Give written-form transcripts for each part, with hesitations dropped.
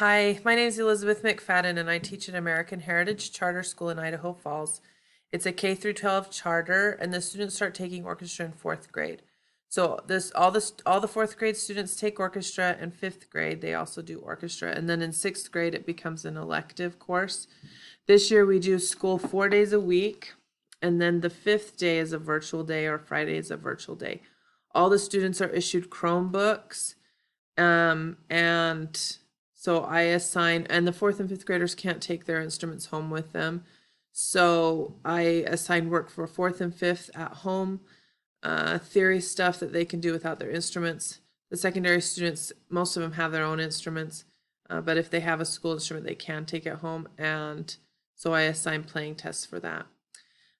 Hi, my name is Elizabeth McFadden, and I teach at American Heritage Charter School in Idaho Falls. It's a K through 12 charter, and the students start taking orchestra in fourth grade. So all the fourth grade students take orchestra, and fifth grade they also do orchestra, and then in sixth grade it becomes an elective course. This year we do school 4 days a week, and then the fifth day is a virtual day, or Friday is a virtual day. All the students are issued Chromebooks, and so I assign, and the fourth and fifth graders can't take their instruments home with them. So I assign work for fourth and fifth at home, theory stuff that they can do without their instruments. The secondary students, most of them have their own instruments, but if they have a school instrument, they can take it home. And so I assign playing tests for that.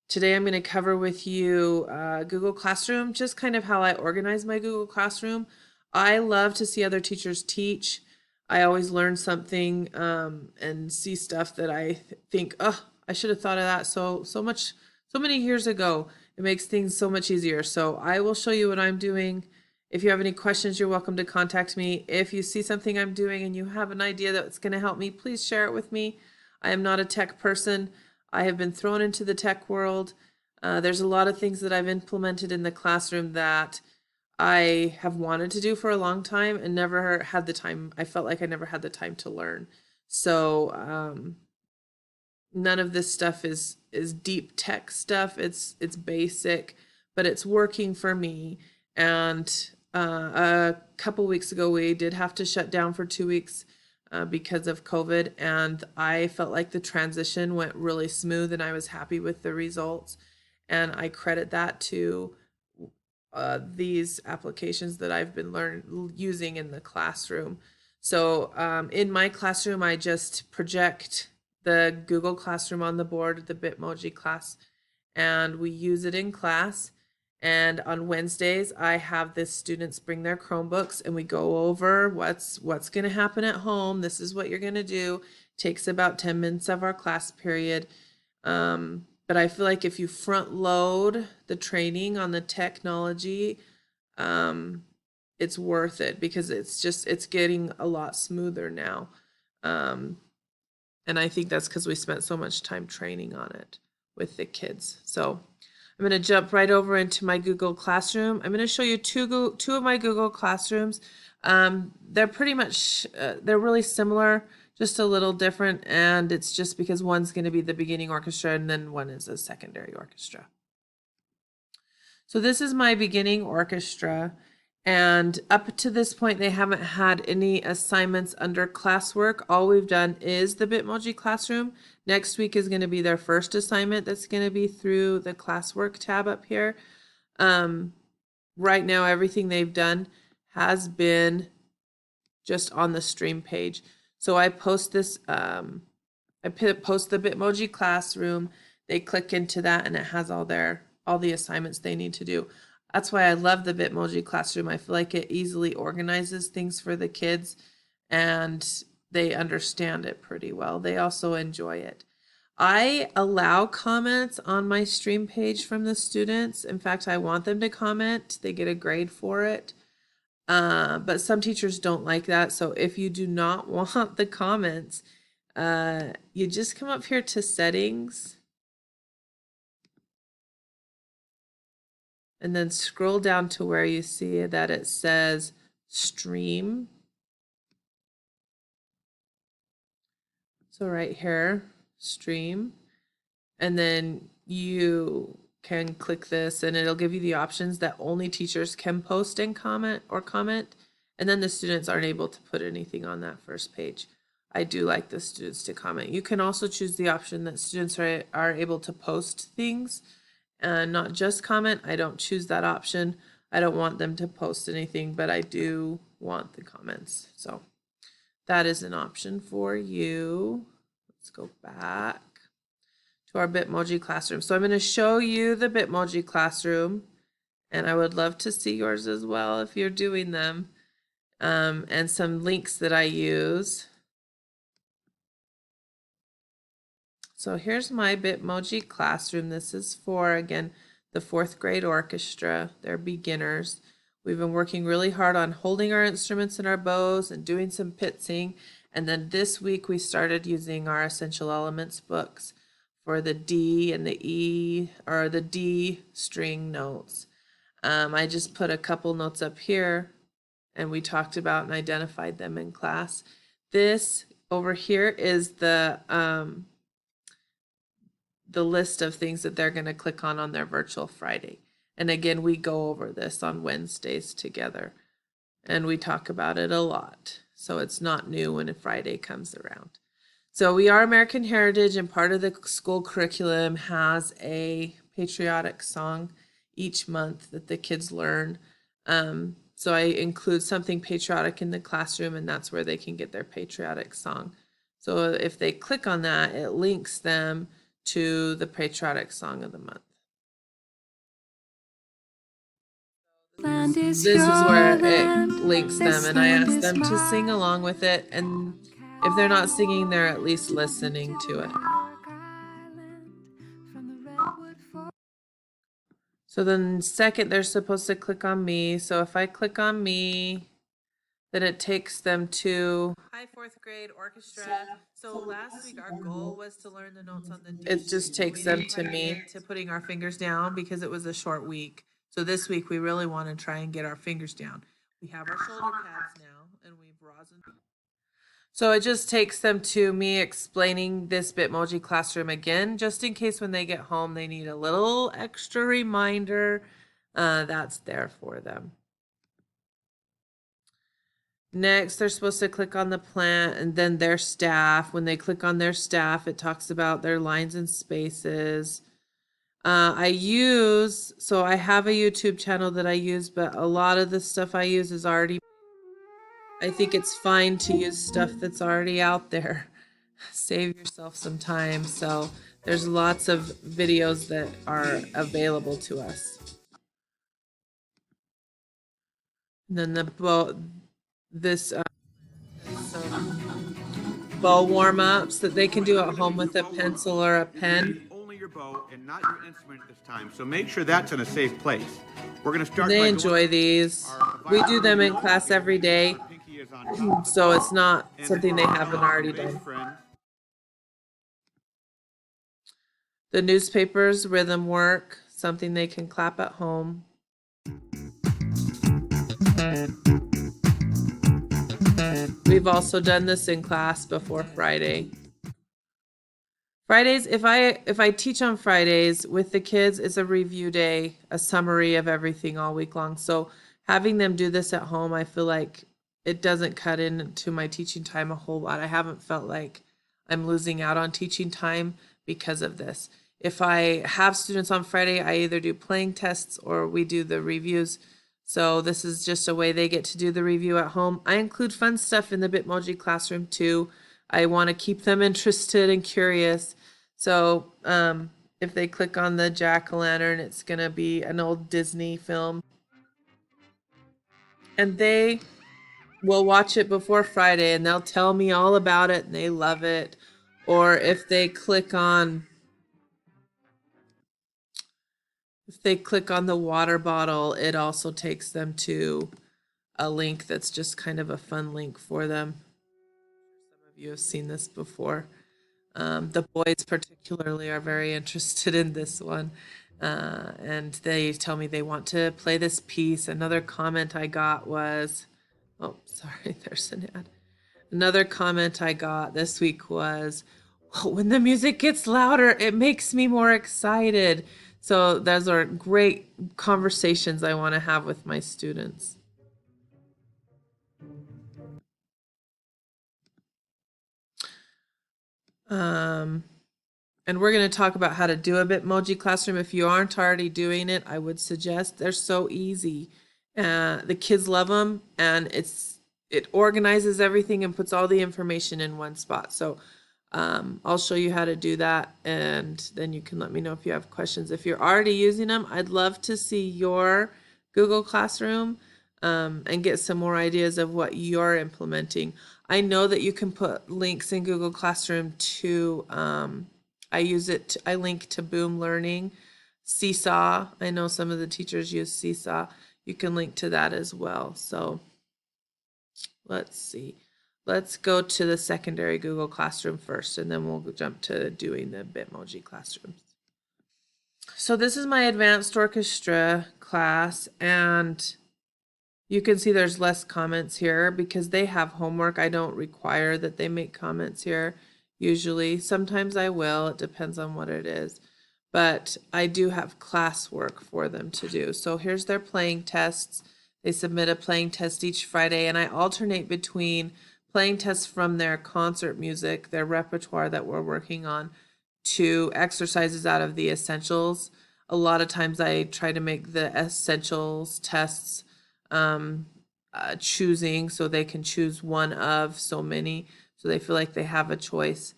Today I'm going to cover with you Google Classroom, just kind of how I organize my Google Classroom. I love to see other teachers teach. I always learn something and see stuff that I think, oh, I should have thought of that so many years ago. It makes things so much easier. So I will show you what I'm doing. If you have any questions, you're welcome to contact me. If you see something I'm doing and you have an idea that's going to help me, please share it with me. I am not a tech person. I have been thrown into the tech world. There's a lot of things that I've implemented in the classroom that I have wanted to do for a long time and never had the time. I felt like I never had the time to learn. So none of this stuff is deep tech stuff. It's basic, but it's working for me. And a couple weeks ago, we did have to shut down for 2 weeks because of COVID, and I felt like the transition went really smooth, and I was happy with the results. And I credit that to these applications that I've been using in the classroom. So in my classroom, I just project the Google Classroom on the board, the Bitmoji class, and we use it in class. And on Wednesdays, I have the students bring their Chromebooks, and we go over what's going to happen at home. This is what you're going to do. Takes about 10 minutes of our class period. But I feel like if you front load the training on the technology, it's worth it because it's getting a lot smoother now. And I think that's because we spent so much time training on it with the kids. So I'm going to jump right over into my Google Classroom. I'm going to show you two of my Google Classrooms. They're pretty much, they're really similar, just a little different. And it's just because one's going to be the beginning orchestra and then one is a secondary orchestra. So this is my beginning orchestra. And up to this point, they haven't had any assignments under classwork. All we've done is the Bitmoji Classroom. Next week is going to be their first assignment. That's going to be through the classwork tab up here. Right now, everything they've done has been just on the stream page. So I post this, I post the Bitmoji Classroom. They click into that and it has all the assignments they need to do. That's why I love the Bitmoji Classroom. I feel like it easily organizes things for the kids and they understand it pretty well. They also enjoy it. I allow comments on my stream page from the students. In fact, I want them to comment. They get a grade for it. But some teachers don't like that. So if you do not want the comments, you just come up here to settings. And then scroll down to where you see that it says stream. So right here, stream. And then you can click this and it'll give you the options that only teachers can post and comment. And then the students aren't able to put anything on that first page. I do like the students to comment. You can also choose the option that students are able to post things and not just comment. I don't choose that option. I don't want them to post anything, but I do want the comments. So that is an option for you. Let's go back to our Bitmoji Classroom. So I'm going to show you the Bitmoji Classroom, and I would love to see yours as well if you're doing them, and some links that I use. So here's my Bitmoji Classroom. This is for, again, the fourth grade orchestra. They're beginners. We've been working really hard on holding our instruments and our bows and doing some pitsing. And then this week we started using our Essential Elements books for the D and the E, or the D string notes. I just put a couple notes up here and we talked about and identified them in class. This over here is the list of things that they're going to click on their virtual Friday. And again, we go over this on Wednesdays together and we talk about it a lot. So it's not new when a Friday comes around. So we are American Heritage, and part of the school curriculum has a patriotic song each month that the kids learn. So I include something patriotic in the classroom, and that's where they can get their patriotic song. So if they click on that, it links them to the patriotic song of the month. This is where it links them, and I ask them to sing along with it, and if they're not singing, they're at least listening to it. So then second, they're supposed to click on me. So if I click on me, then it takes them to Hi, fourth grade orchestra. So last week our goal was to learn the notes on the D. It just takes them to me, to putting our fingers down, because it was a short week. So this week we really want to try and get our fingers down. We have our shoulder pads now, and we've rosin. So it just takes them to me explaining this Bitmoji classroom again, just in case when they get home they need a little extra reminder. That's there for them. Next, they're supposed to click on the plant and then their staff. When they click on their staff, it talks about their lines and spaces. I have a YouTube channel that I use, but a lot of the stuff I use is already, I think it's fine to use stuff that's already out there. Save yourself some time. So there's lots of videos that are available to us. And then the bow, bow warm-ups that they can do at home with a pencil or a pen. Only your bow and not your instrument this time, so make sure that's in a safe place. We're going to start. They enjoy these. We do them in class every day, so it's not something they haven't already done. The newspapers, rhythm work, something they can clap at home. We've also done this in class before Friday. Fridays, if I teach on Fridays with the kids, it's a review day, a summary of everything all week long. So having them do this at home, I feel like it doesn't cut into my teaching time a whole lot. I haven't felt like I'm losing out on teaching time because of this. If I have students on Friday, I either do playing tests or we do the reviews. So this is just a way they get to do the review at home. I include fun stuff in the Bitmoji classroom too. I want to keep them interested and curious. So if they click on the jack-o'-lantern, it's going to be an old Disney film. And they will watch it before Friday and they'll tell me all about it and they love it. Or if they click on the water bottle, it also takes them to a link that's just kind of a fun link for them. Some of you have seen this before. The boys particularly are very interested in this one. And they tell me they want to play this piece. Another comment I got was, oh, sorry, there's an ad. Another comment I got this week was, well, when the music gets louder, it makes me more excited. So those are great conversations I want to have with my students. And we're going to talk about how to do a Bitmoji classroom. If you aren't already doing it, I would suggest. They're so easy. The kids love them, and it organizes everything and puts all the information in one spot. So I'll show you how to do that, and then you can let me know if you have questions. If you're already using them, I'd love to see your Google Classroom and get some more ideas of what you're implementing. I know that you can put links in Google Classroom to, I link to Boom Learning, Seesaw. I know some of the teachers use Seesaw. You can link to that as well. So let's see. let's go to the secondary Google Classroom first, and then we'll jump to doing the Bitmoji classrooms. So this is my advanced orchestra class, and you can see there's less comments here because they have homework. I don't require that they make comments here usually. Sometimes I will, it depends on what it is. But I do have classwork for them to do. So here's their playing tests. They submit a playing test each Friday, and I alternate between playing tests from their concert music, their repertoire that we're working on, to exercises out of the essentials. A lot of times I try to make the essentials tests choosing, so they can choose one of so many, so they feel like they have a choice.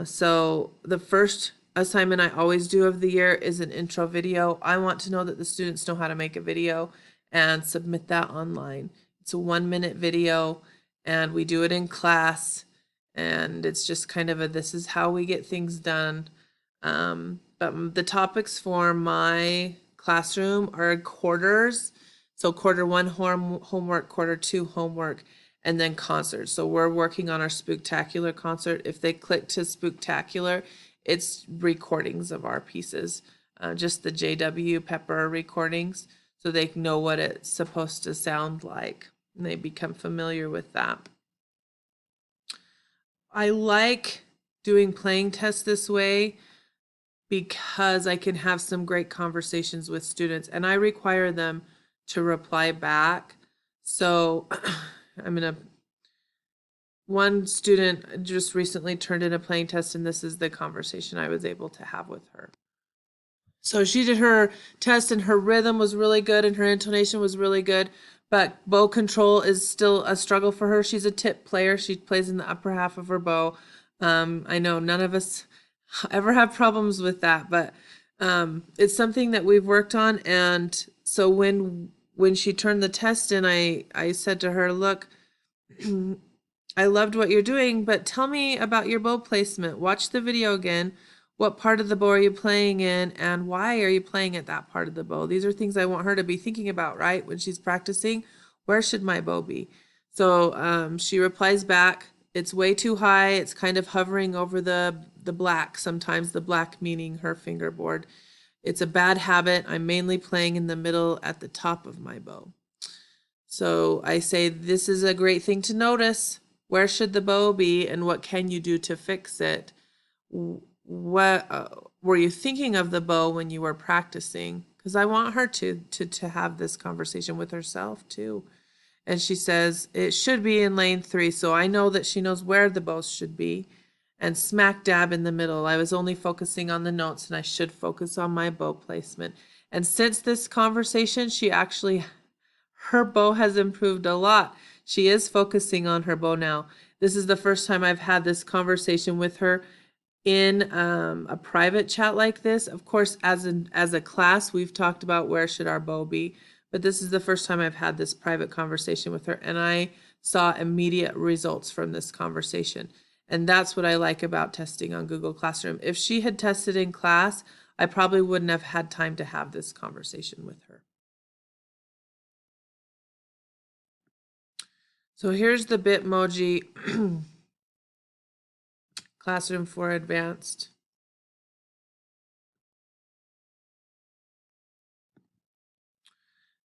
So the first assignment I always do of the year is an intro video. I want to know that the students know how to make a video and submit that online. It's a 1-minute video, and we do it in class, and it's just kind of a, this is how we get things done. But the topics for my classroom are quarters. So quarter 1 homework, quarter 2 homework, and then concerts. So we're working on our Spooktacular concert. If they click to Spooktacular, it's recordings of our pieces, just the J.W. Pepper recordings, so they know what it's supposed to sound like, and they become familiar with that. I like doing playing tests this way because I can have some great conversations with students, and I require them to reply back. So one student just recently turned in a playing test, and this is the conversation I was able to have with her. So she did her test, and her rhythm was really good and her intonation was really good, but bow control is still a struggle for her. She's a tip player. She plays in the upper half of her bow. I know none of us ever have problems with that, but it's something that we've worked on. And so when she turned the test in, I said to her, look, I loved what you're doing, but tell me about your bow placement. Watch the video again. What part of the bow are you playing in, and why are you playing at that part of the bow? These are things I want her to be thinking about, right? When she's practicing, where should my bow be? So she replies back, it's way too high. It's kind of hovering over the black, sometimes the black meaning her fingerboard. It's a bad habit. I'm mainly playing in the middle at the top of my bow. So I say, this is a great thing to notice. Where should the bow be, and what can you do to fix it? What were you thinking of the bow when you were practicing? Because I want her to have this conversation with herself too. And she says it should be in lane 3, so I know that she knows where the bow should be, and smack dab in the middle. I was only focusing on the notes, and I should focus on my bow placement. And since this conversation, her bow has improved a lot. She is focusing on her bow now. This is the first time I've had this conversation with her in a private chat like this. Of course, as a class, we've talked about where should our bow be, but this is the first time I've had this private conversation with her, and I saw immediate results from this conversation. And that's what I like about testing on Google Classroom. If she had tested in class, I probably wouldn't have had time to have this conversation with her. So here's the Bitmoji Classroom for Advanced.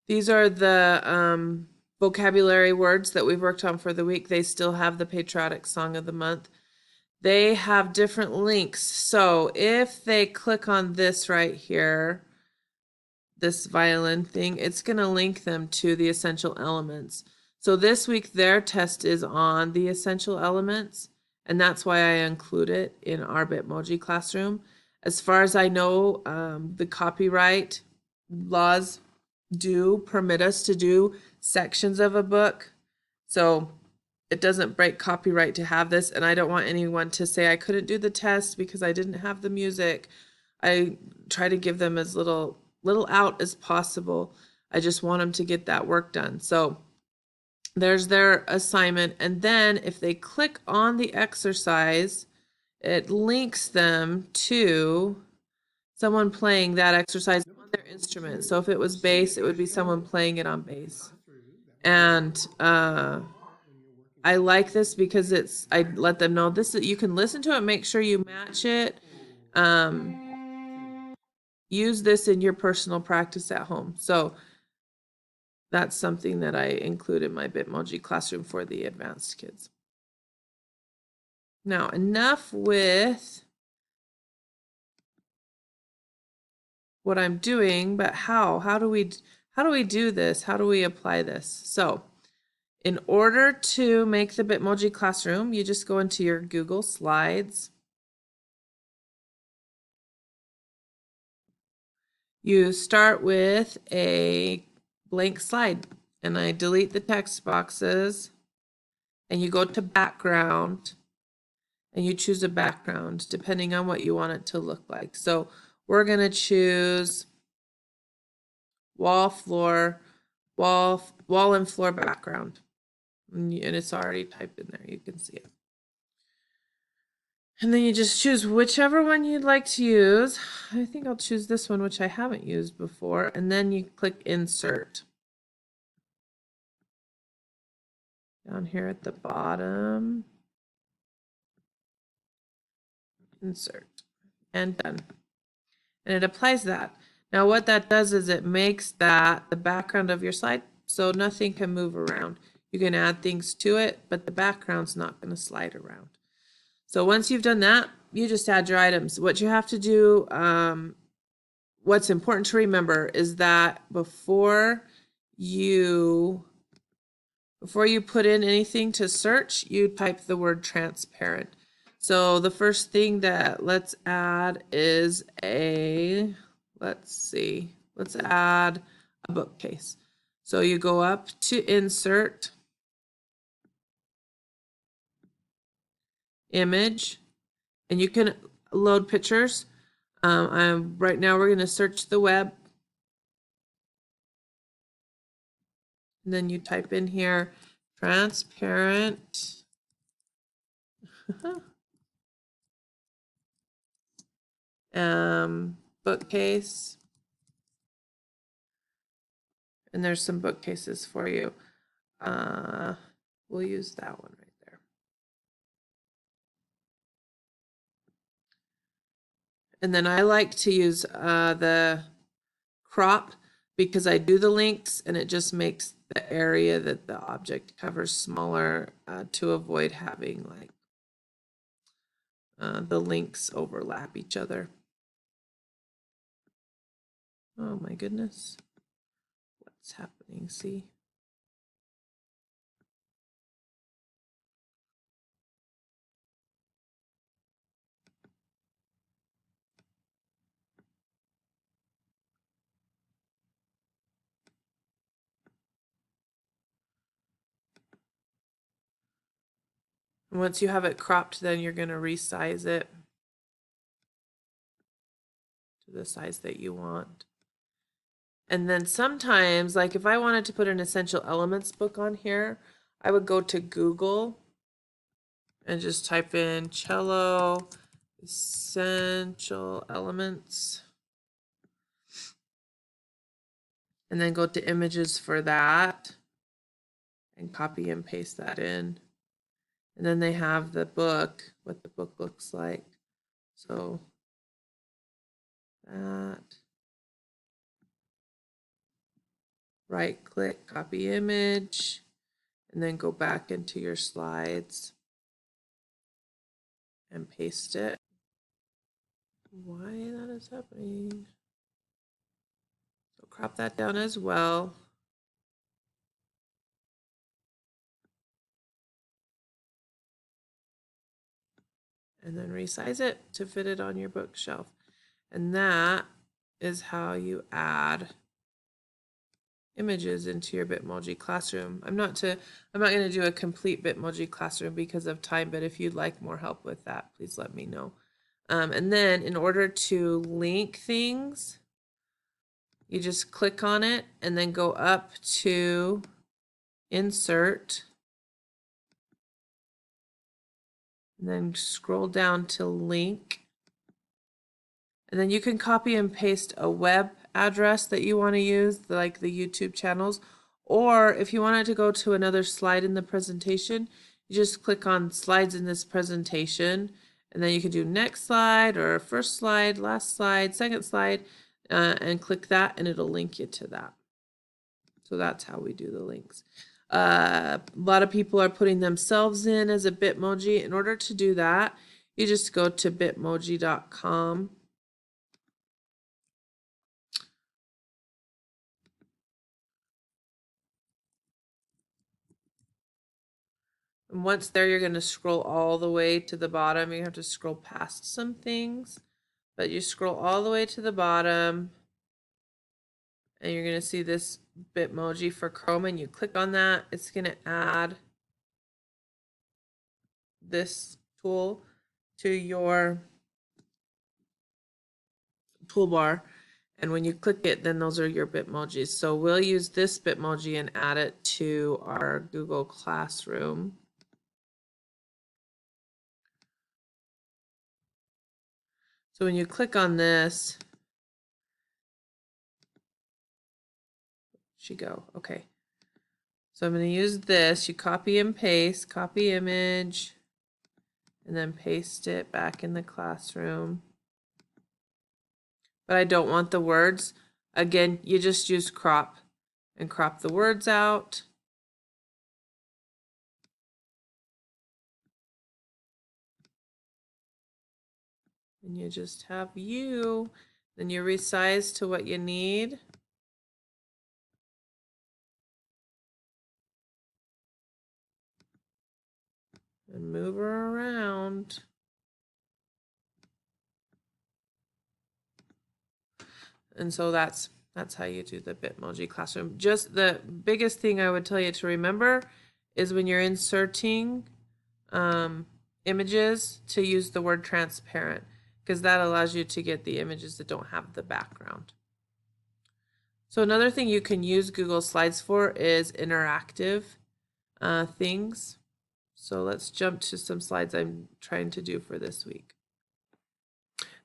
These are the vocabulary words that we've worked on for the week. They still have the patriotic song of the month. They have different links. So if they click on this right here, this violin thing, it's going to link them to the essential elements. So this week their test is on the essential elements, and that's why I include it in our Bitmoji classroom. As far as I know, the copyright laws do permit us to do sections of a book. So it doesn't break copyright to have this, and I don't want anyone to say I couldn't do the test because I didn't have the music. I try to give them as little out as possible. I just want them to get that work done. So there's their assignment, and then if they click on the exercise, it links them to someone playing that exercise on their instrument. So if it was bass, it would be someone playing it on bass. And I like this because I let them know this, you can listen to it, make sure you match it. Use this in your personal practice at home. So that's something that I include in my Bitmoji classroom for the advanced kids. Now, enough with what I'm doing, but how do we do this? How do we apply this? So in order to make the Bitmoji classroom, you just go into your Google Slides. You start with a blank slide, and I delete the text boxes, and you go to background, and you choose a background depending on what you want it to look like. So we're going to choose wall and floor background. And it's already typed in there. You can see it. And then you just choose whichever one you'd like to use. I think I'll choose this one, which I haven't used before. And then you click Insert. Down here at the bottom. Insert. And done. And it applies that. Now what that does is it makes that the background of your slide so nothing can move around. You can add things to it, but the background's not going to slide around. So once you've done that, you just add your items. What you have to do, what's important to remember is that before you put in anything to search, you type the word transparent. So the first thing that let's add is let's add a bookcase. So you go up to Insert, Image, and you can load pictures. Right now we're going to search the web. And then you type in here, transparent bookcase. And there's some bookcases for you. We'll use that one right there. And then I like to use the crop because I do the links and it just makes the area that the object covers smaller to avoid having like the links overlap each other. Oh my goodness. What's happening? See? Once you have it cropped, then you're going to resize it to the size that you want. And then sometimes, like if I wanted to put an essential elements book on here, I would go to Google and just type in cello essential elements. And then go to images for that and copy and paste that in. And then they have the book, what the book looks like. So that, right click, copy image, and then go back into your slides and paste it. Why that is happening? So crop that down as well. And then resize it to fit it on your bookshelf. And that is how you add images into your Bitmoji classroom. I'm not going to do a complete Bitmoji classroom because of time, but if you'd like more help with that, please let me know. And then in order to link things, you just click on it and then go up to Insert. And then scroll down to Link. And then you can copy and paste a web address that you want to use, like the YouTube channels. Or if you wanted to go to another slide in the presentation, you just click on slides in this presentation, and then you can do next slide or first slide, last slide, second slide, and click that and it'll link you to that. So that's how we do the links. A lot of people are putting themselves in as a Bitmoji. In order to do that, you just go to bitmoji.com. And once there, you're going to scroll all the way to the bottom. You have to scroll past some things, but you scroll all the way to the bottom and you're going to see this Bitmoji for Chrome, and you click on that. It's going to add this tool to your toolbar, and when you click it, then those are your Bitmojis. So we'll use this Bitmoji and add it to our Google Classroom. So when you click on this, she go, okay. So I'm going to use this. You copy and paste, copy image, and then paste it back in the classroom. But I don't want the words. Again, you just use crop and crop the words out. And you just have you. Then you resize to what you need. And move her around. And so that's how you do the Bitmoji classroom. Just the biggest thing I would tell you to remember is when you're inserting images, to use the word transparent, because that allows you to get the images that don't have the background. So another thing you can use Google Slides for is interactive things. So let's jump to some slides I'm trying to do for this week.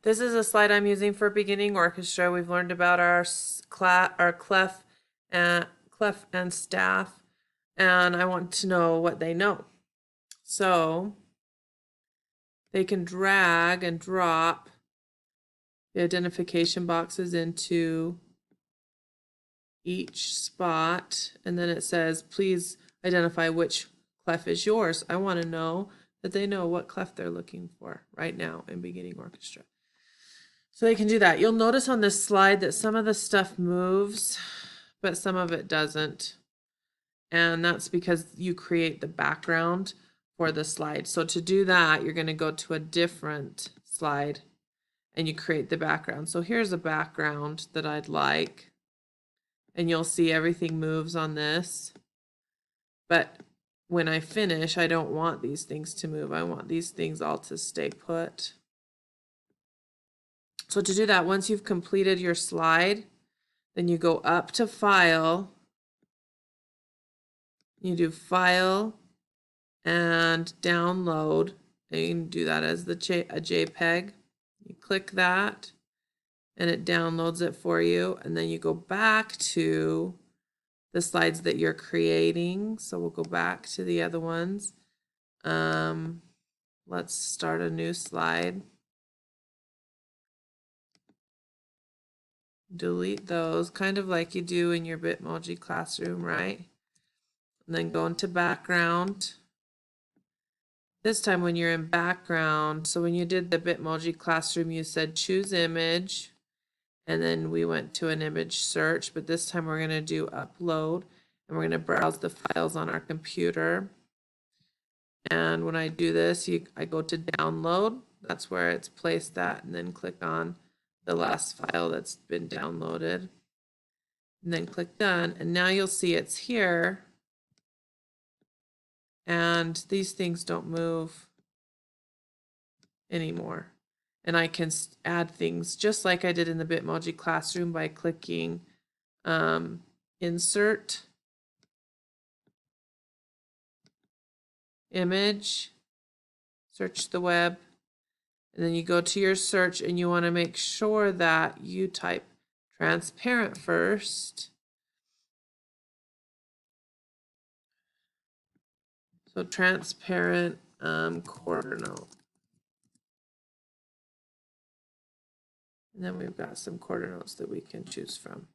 This is a slide I'm using for beginning orchestra. We've learned about our clef and staff, and I want to know what they know. So they can drag and drop the identification boxes into each spot, and then it says, please identify which clef is yours. I want to know that they know what clef they're looking for right now in beginning orchestra. So they can do that. You'll notice on this slide that some of the stuff moves, but some of it doesn't. And that's because you create the background for the slide. So to do that, you're going to go to a different slide and you create the background. So here's a background that I'd like. And you'll see everything moves on this. But when I finish, I don't want these things to move. I want these things all to stay put. So to do that, once you've completed your slide, then you go up to File. You do File and Download. And you can do that as a JPEG. You click that and it downloads it for you. And then you go back to the slides that you're creating. So we'll go back to the other ones. Let's start a new slide. Delete those, kind of like you do in your Bitmoji classroom, right? And then go into background. This time when you're in background, so when you did the Bitmoji classroom, you said choose image, and then we went to an image search, but this time we're going to do upload, and we're going to browse the files on our computer. And when I do this, I go to download. That's where it's placed at, and then click on the last file that's been downloaded. And then click done, and now you'll see it's here. And these things don't move anymore. And I can add things just like I did in the Bitmoji classroom by clicking Insert, Image, search the web, and then you go to your search and you want to make sure that you type transparent first. So transparent quarter note. And then we've got some quarter notes that we can choose from.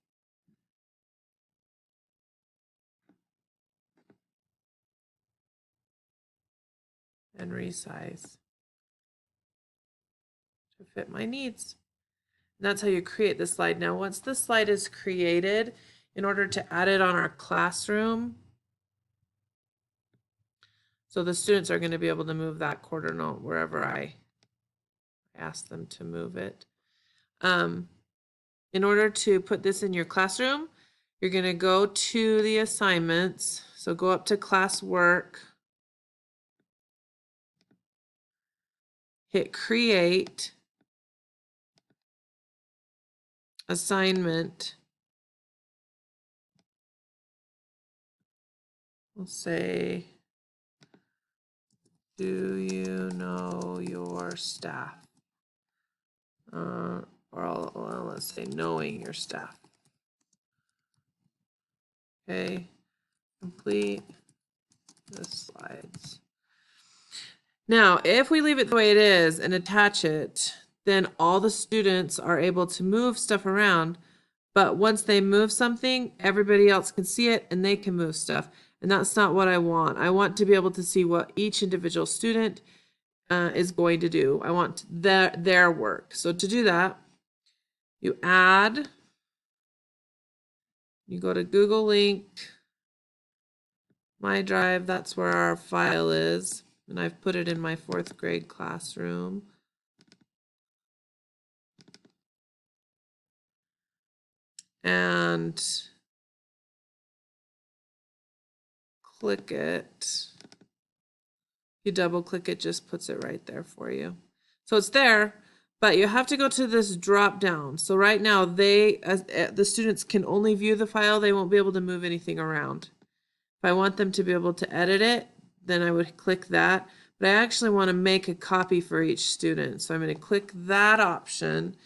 And resize to fit my needs. And that's how you create the slide. Now, once the slide is created, in order to add it on our classroom, so the students are going to be able to move that quarter note wherever I ask them to move it. In order to put this in your classroom, you're going to go to the assignments. So go up to classwork, hit create, assignment. We'll say, do you know your staff? Well, let's say knowing your staff. Okay, complete the slides. Now, if we leave it the way it is and attach it, then all the students are able to move stuff around. But once they move something, everybody else can see it and they can move stuff. And that's not what I want. I want to be able to see what each individual student is going to do. I want their work. So to do that, you add, you go to Google Link, My Drive, that's where our file is. And I've put it in my 4th grade classroom. And click it. You double click it, just puts it right there for you. So it's there, but you have to go to this drop down. So right now the students can only view the file. They won't be able to move anything around. If I want them to be able to edit it, then I would click that. But I actually want to make a copy for each student. So I'm going to click that option.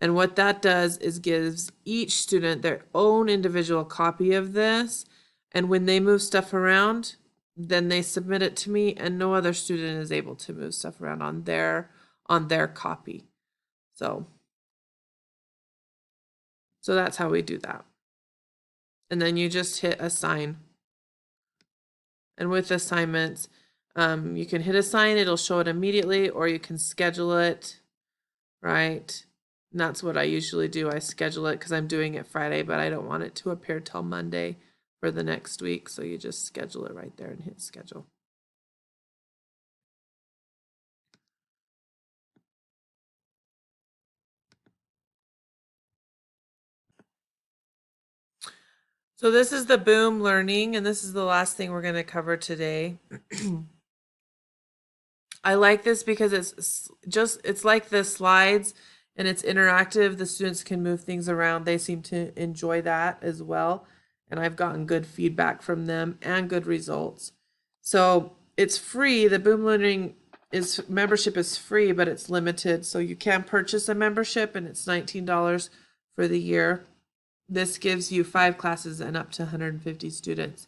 And what that does is gives each student their own individual copy of this. And when they move stuff around, then they submit it to me, and no other student is able to move stuff around on their copy. So that's how we do that. And then you just hit assign. And with assignments, you can hit assign, it'll show it immediately, or you can schedule it, right? And that's what I usually do. I schedule it because I'm doing it Friday, but I don't want it to appear till Monday for the next week. So you just schedule it right there and hit schedule. So this is the Boom Learning, and this is the last thing we're going to cover today. I like this because it's like the slides and it's interactive. The students can move things around. They seem to enjoy that as well. And I've gotten good feedback from them and good results. So it's free. The Boom Learning membership is free, but it's limited. So you can purchase a membership and it's $19 for the year. This gives you 5 classes and up to 150 students.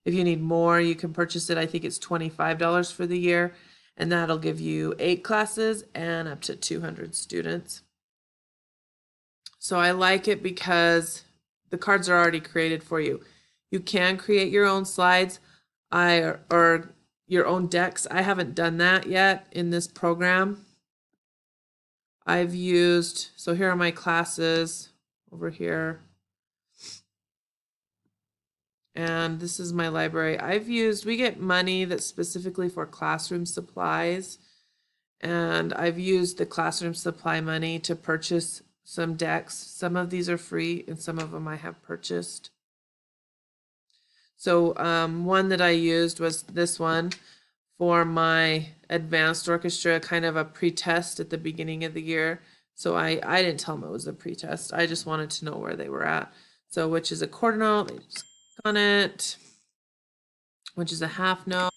If you need more, you can purchase it. I think it's $25 for the year, and that'll give you 8 classes and up to 200 students. So I like it because the cards are already created for you. You can create your own slides or your own decks. I haven't done that yet in this program. I've used, so here are my classes over here. And this is my library. We get money that's specifically for classroom supplies. And I've used the classroom supply money to purchase some decks. Some of these are free and some of them I have purchased. So one that I used was this one for my advanced orchestra, kind of a pre-test at the beginning of the year. So I didn't tell them it was a pre-test. I just wanted to know where they were at. So which is a quarter note. They just on it, which is a half note.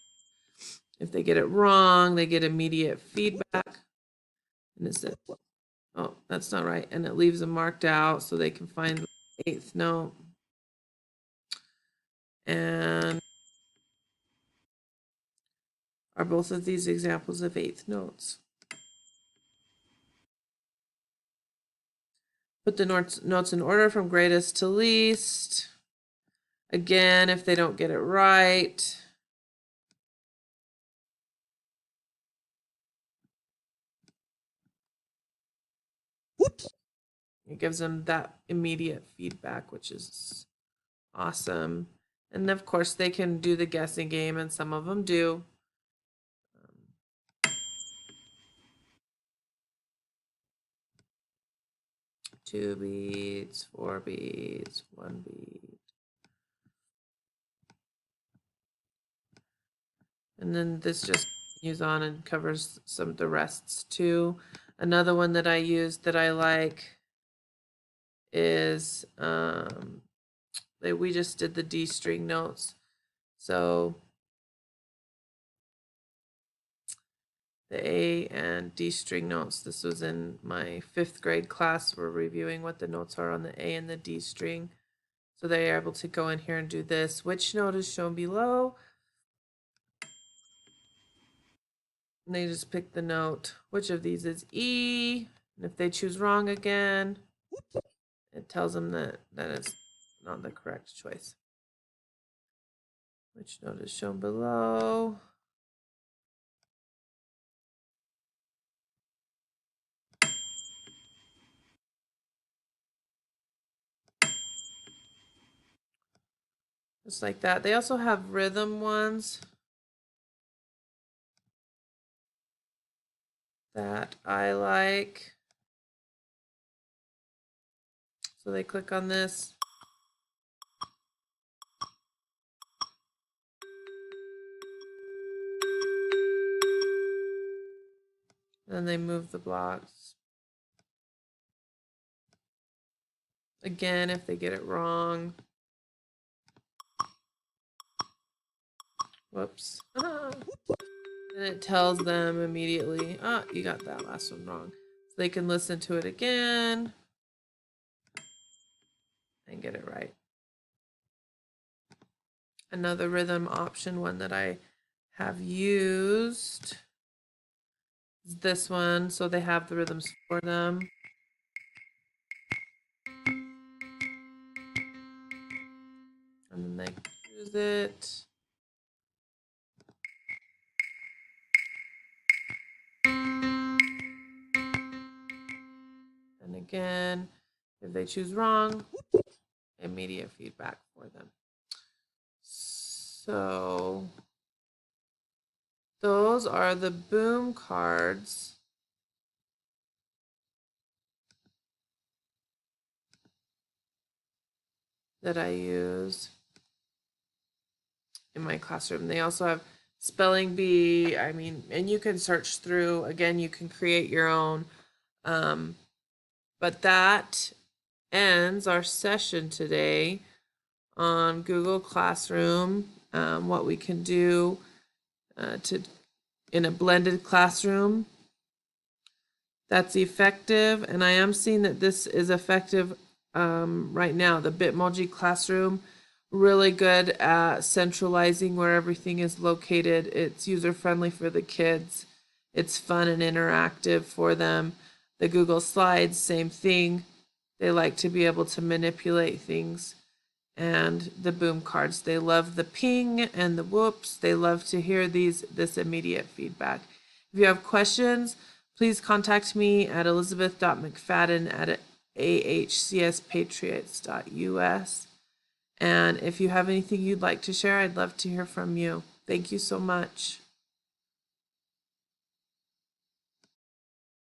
If they get it wrong, they get immediate feedback. And it says, oh, that's not right. And it leaves them marked out so they can find the 8th note. And Are both of these examples of eighth notes? Put the notes in order from greatest to least. Again, if they don't get it right, Whoops. it gives them that immediate feedback, which is awesome. And of course, they can do the guessing game, and some of them do. 2 beats, 4 beats, 1 beat. And then this just continues on and covers some of the rests too. Another one that I use that I like is we just did the D string notes. So the A and D string notes, this was in my 5th grade class. We're reviewing what the notes are on the A and the D string. So they are able to go in here and do this. Which note is shown below? And they just pick the note. Which of these is E? And if they choose wrong again, it tells them that it's not the correct choice. Which note is shown below? Just like that. They also have rhythm ones that I like. So they click on this. Then they move the blocks. Again, if they get it wrong. Whoops. And it tells them immediately, you got that last one wrong. So they can listen to it again and get it right. Another rhythm option, one that I have used, is this one. So they have the rhythms for them. And then they choose it. And again, if they choose wrong, immediate feedback for them. So those are the boom cards that I use in my classroom. They also have spelling bee. And you can search through. Again, you can create your own. But that ends our session today on Google Classroom. What we can do in a blended classroom that's effective. And I am seeing that this is effective right now. The Bitmoji Classroom, really good at centralizing where everything is located. It's user-friendly for the kids. It's fun and interactive for them. The Google Slides, same thing. They like to be able to manipulate things. And the boom cards, they love the ping and the whoops. They love to hear this immediate feedback. If you have questions, please contact me at elizabeth.mcfadden@ahcspatriots.us. And if you have anything you'd like to share, I'd love to hear from you. Thank you so much.